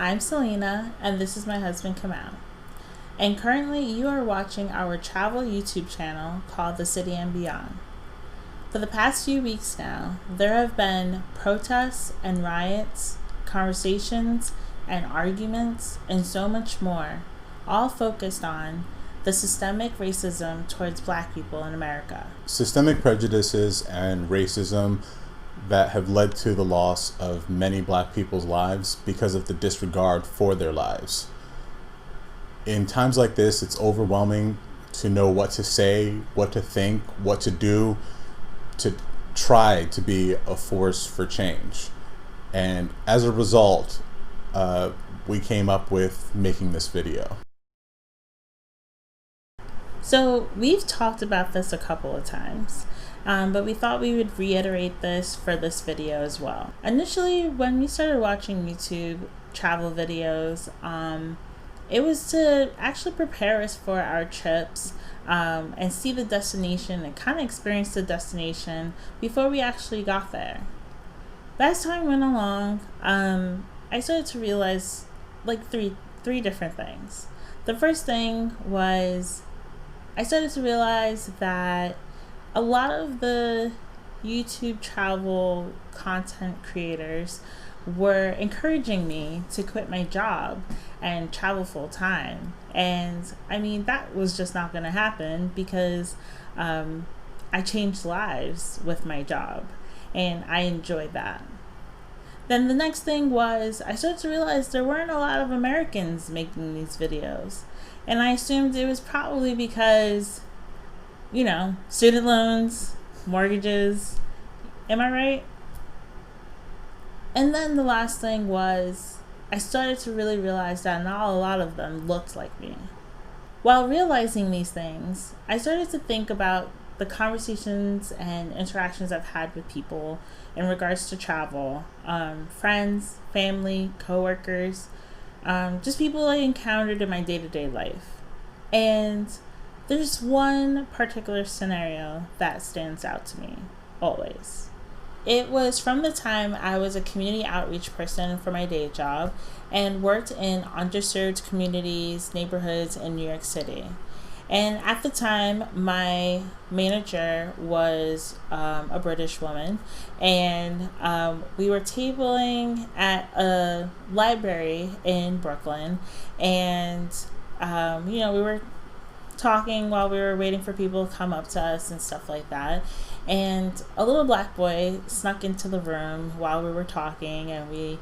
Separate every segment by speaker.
Speaker 1: I'm Selena, and this is my husband Kamal. And currently, you are watching our travel YouTube channel called The City and Beyond. For the past few weeks now, there have been protests and riots, conversations and arguments, and so much more, all focused on the systemic racism towards Black people in America.
Speaker 2: Systemic prejudices and racism that have led to the loss of many Black people's lives because of the disregard for their lives. In times like this, it's overwhelming to know what to say, what to think, what to do, to try to be a force for change. And as a result, we came up with making this video.
Speaker 1: So we've talked about this a couple of times, but we thought we would reiterate this for this video as well. Initially, when we started watching YouTube travel videos, it was to actually prepare us for our trips and see the destination and kind of experience the destination before we actually got there. But as time went along, I started to realize like three different things. The first thing was I started to realize that a lot of the YouTube travel content creators were encouraging me to quit my job and travel full time. And I mean, that was just not going to happen because I changed lives with my job and I enjoyed that. Then the next thing was I started to realize there weren't a lot of Americans making these videos. And I assumed it was probably because, you know, student loans, mortgages. Am I right? And then the last thing was I started to really realize that not a lot of them looked like me. While realizing these things, I started to think about the conversations and interactions I've had with people in regards to travel, friends, family, coworkers, just people I encountered in my day-to-day life. And there's one particular scenario that stands out to me always. It was from the time I was a community outreach person for my day job and worked in underserved communities, neighborhoods in New York City. And at the time, my manager was a British woman, and we were tabling at a library in Brooklyn, and we were talking while we were waiting for people to come up to us and stuff like that. And a little Black boy snuck into the room while we were talking, and we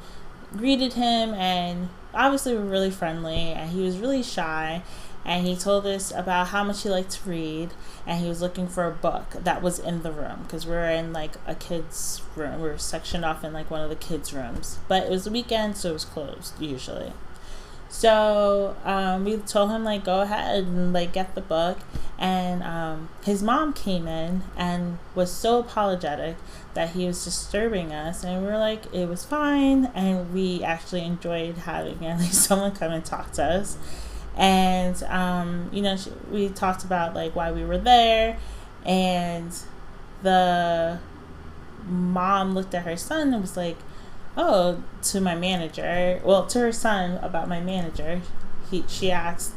Speaker 1: greeted him, and obviously we were really friendly, and he was really shy. And he told us about how much he liked to read, and he was looking for a book that was in the room because we were in like a kid's room. We were sectioned off in like one of the kids' rooms, but it was the weekend, so it was closed usually. So we told him like go ahead and like get the book, and his mom came in and was so apologetic that he was disturbing us, and we were like it was fine, and we actually enjoyed having at least someone come and talk to us. And we talked about like why we were there, and the mom looked at her son and was like, oh, to my manager, well, to her son about my manager. She asked,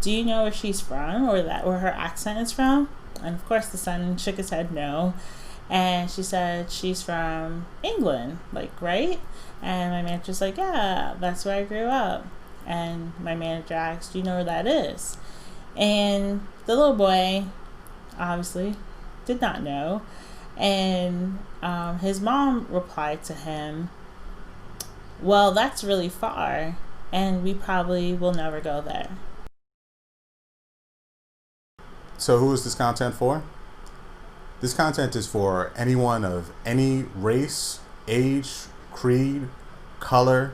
Speaker 1: do you know where she's from, or where her accent is from? And of course the son shook his head no, and she said she's from England, like, right? And my manager's like, yeah, that's where I grew up. And my manager asked, do you know where that is? And the little boy obviously did not know. And his mom replied to him, well, that's really far, and we probably will never go there.
Speaker 2: So who is this content for? This content is for anyone of any race, age, creed, color,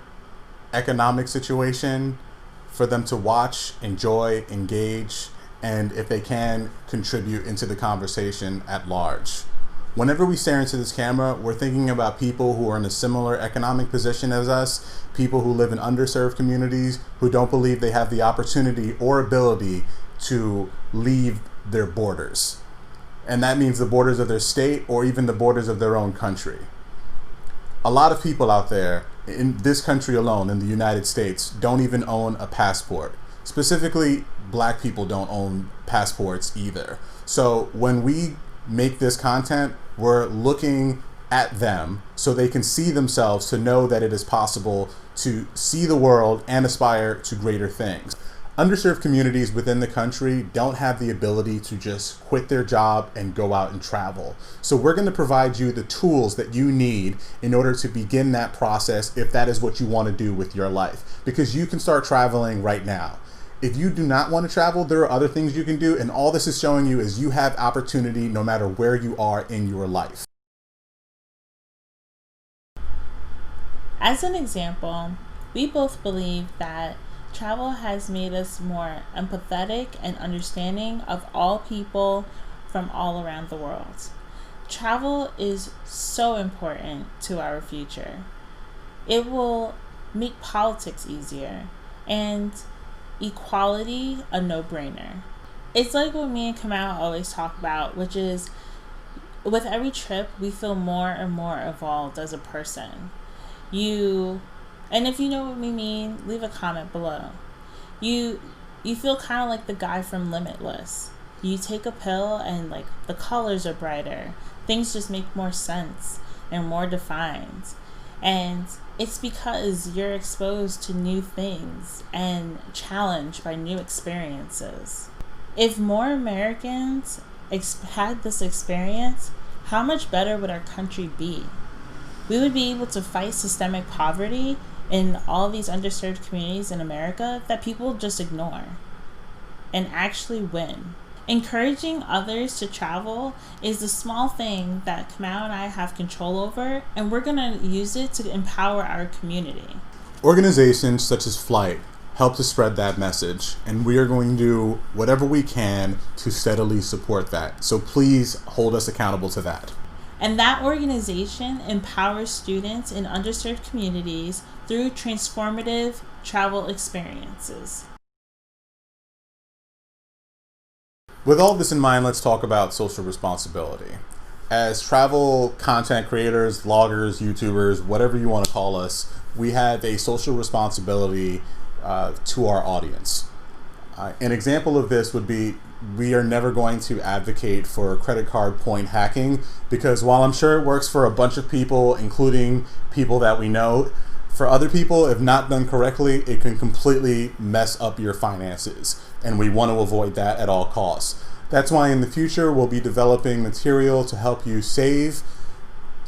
Speaker 2: economic situation, for them to watch, enjoy, engage, and if they can, contribute into the conversation at large. Whenever we stare into this camera, we're thinking about people who are in a similar economic position as us, people who live in underserved communities, who don't believe they have the opportunity or ability to leave their borders. And that means the borders of their state or even the borders of their own country. A lot of people out there in this country alone, in the United States, don't even own a passport. Specifically, black people don't own passports either. So when we make this content, we're looking at them so they can see themselves, to know that it is possible to see the world and aspire to greater things. Underserved communities within the country don't have the ability to just quit their job and go out and travel. So we're going to provide you the tools that you need in order to begin that process, if that is what you want to do with your life, because you can start traveling right now. If you do not want to travel, there are other things you can do, and all this is showing you is you have opportunity no matter where you are in your life.
Speaker 1: As an example, we both believe that travel has made us more empathetic and understanding of all people from all around the world. Travel is so important to our future. It will make politics easier and equality a no-brainer. It's like what me and Kamau always talk about, which is with every trip we feel more and more evolved as a person. And if you know what we mean, leave a comment below. You feel kind of like the guy from Limitless. You take a pill and like the colors are brighter. Things just make more sense and more defined. And it's because you're exposed to new things and challenged by new experiences. If more Americans had this experience, how much better would our country be? We would be able to fight systemic poverty in all these underserved communities in America that people just ignore, and actually win. Encouraging others to travel is the small thing that Kamau and I have control over, and we're going to use it to empower our community.
Speaker 2: Organizations such as Flight help to spread that message, and we are going to do whatever we can to steadily support that. So please hold us accountable to that.
Speaker 1: And that organization empowers students in underserved communities through transformative travel experiences.
Speaker 2: With all this in mind, let's talk about social responsibility. As travel content creators, vloggers, YouTubers, whatever you want to call us, we have a social responsibility to our audience. An example of this would be, we are never going to advocate for credit card point hacking, because while I'm sure it works for a bunch of people, including people that we know, for other people, if not done correctly, it can completely mess up your finances, and we want to avoid that at all costs. That's why in the future we'll be developing material to help you save,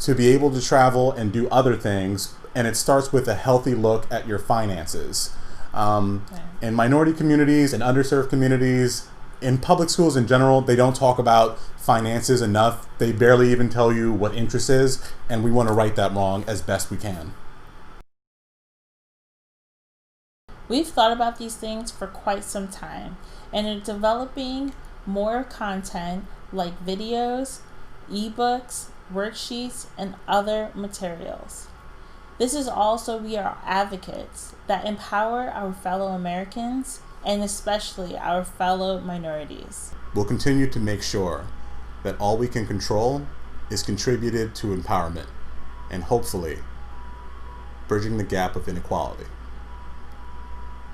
Speaker 2: to be able to travel and do other things, and it starts with a healthy look at your finances. In minority communities and underserved communities, in public schools in general, they don't talk about finances enough. They barely even tell you what interest is, and we want to right that wrong as best we can.
Speaker 1: We've thought about these things for quite some time and are developing more content like videos, ebooks, worksheets, and other materials. This is also we are advocates that empower our fellow Americans and especially our fellow minorities.
Speaker 2: We'll continue to make sure that all we can control is contributed to empowerment and hopefully bridging the gap of inequality.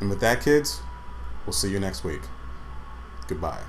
Speaker 2: And with that, kids, we'll see you next week. Goodbye.